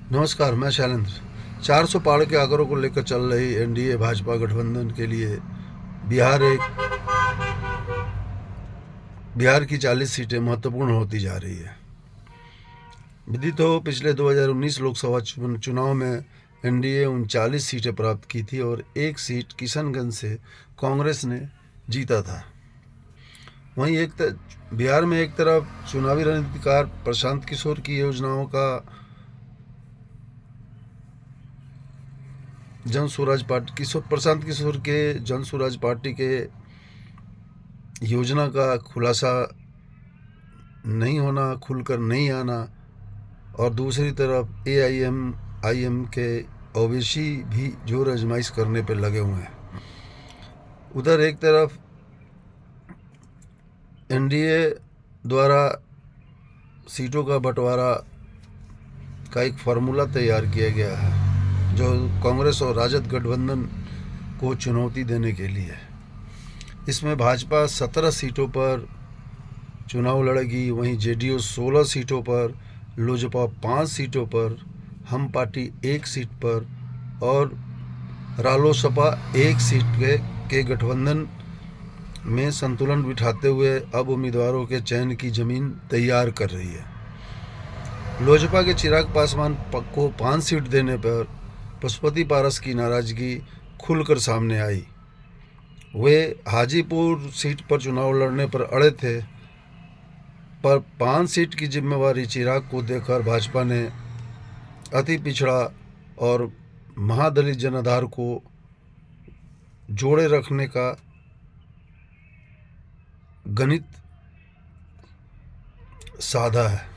नमस्कार, मैं शैलेंद्र। 400 पार के आंकड़ों को लेकर चल रही एनडीए भाजपा गठबंधन के लिए बिहार एक बिहार की 40 सीटें महत्वपूर्ण होती जा रही है। विदित हो, पिछले 2019 लोकसभा चुनाव में एनडीए 39 सीटें प्राप्त की थी और एक सीट किशनगंज से कांग्रेस ने जीता था। वहीं बिहार में एक तरफ चुनावी रणनीतिकार प्रशांत किशोर की योजनाओं का प्रशांत किशोर के जन स्वराज पार्टी के योजना का खुलासा नहीं होना, खुलकर नहीं आना, और दूसरी तरफ एआईएम के ओवैसी भी जोर आजमाइश करने पर लगे हुए हैं। उधर एक तरफ एनडीए द्वारा सीटों का बंटवारा का एक फार्मूला तैयार किया गया है जो कांग्रेस और राजद गठबंधन को चुनौती देने के लिए है। इसमें भाजपा 17 सीटों पर चुनाव लड़ेगी, वहीं जेडीयू 16 सीटों पर, लोजपा 5 सीटों पर, हम पार्टी 1 सीट पर और रालोसपा 1 सीट के गठबंधन में संतुलन बिठाते हुए अब उम्मीदवारों के चयन की जमीन तैयार कर रही है। लोजपा के चिराग पासवान को 5 सीट देने पर पशुपति पारस की नाराजगी खुलकर सामने आई। वे हाजीपुर सीट पर चुनाव लड़ने पर अड़े थे, पर 5 सीट की जिम्मेवारी चिराग को देकर भाजपा ने अति पिछड़ा और महादलित जनाधार को जोड़े रखने का गणित साधा है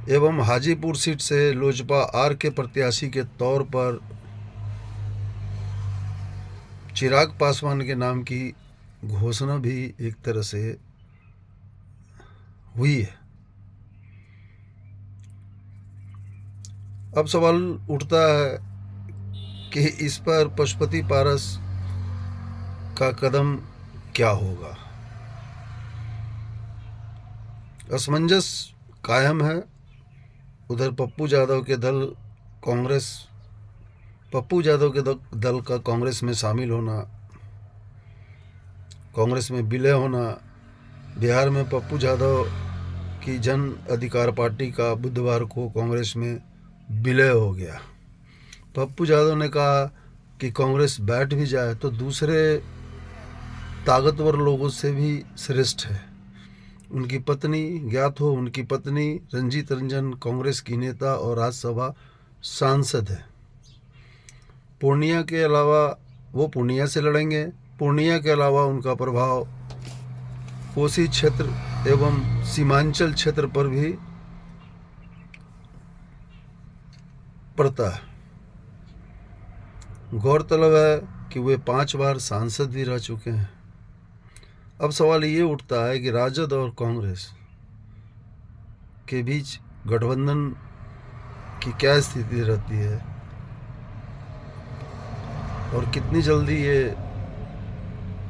एवं हाजीपुर सीट से लोजपा आर के प्रत्याशी के तौर पर चिराग पासवान के नाम की घोषणा भी एक तरह से हुई है। अब सवाल उठता है कि इस पर पशुपति पारस का कदम क्या होगा। असमंजस कायम है। उधर पप्पू यादव के दल का कांग्रेस में शामिल होना, कांग्रेस में विलय होना। बिहार में पप्पू यादव की जन अधिकार पार्टी का बुधवार को कांग्रेस में विलय हो गया। पप्पू यादव ने कहा कि कांग्रेस बैठ भी जाए तो दूसरे ताकतवर लोगों से भी श्रेष्ठ है। उनकी पत्नी रंजीत रंजन कांग्रेस की नेता और राज्यसभा सांसद है। वो पूर्णिया से लड़ेंगे। पूर्णिया के अलावा उनका प्रभाव कोसी क्षेत्र एवं सीमांचल क्षेत्र पर भी पड़ता है। गौरतलब है कि वे 5 बार सांसद भी रह चुके हैं। अब सवाल ये उठता है कि राजद और कांग्रेस के बीच गठबंधन की क्या स्थिति रहती है और कितनी जल्दी ये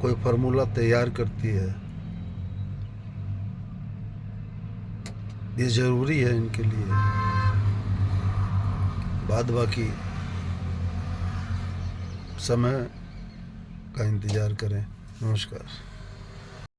कोई फार्मूला तैयार करती है। ये जरूरी है इनके लिए। बाद बाकी समय का इंतजार करें। नमस्कार।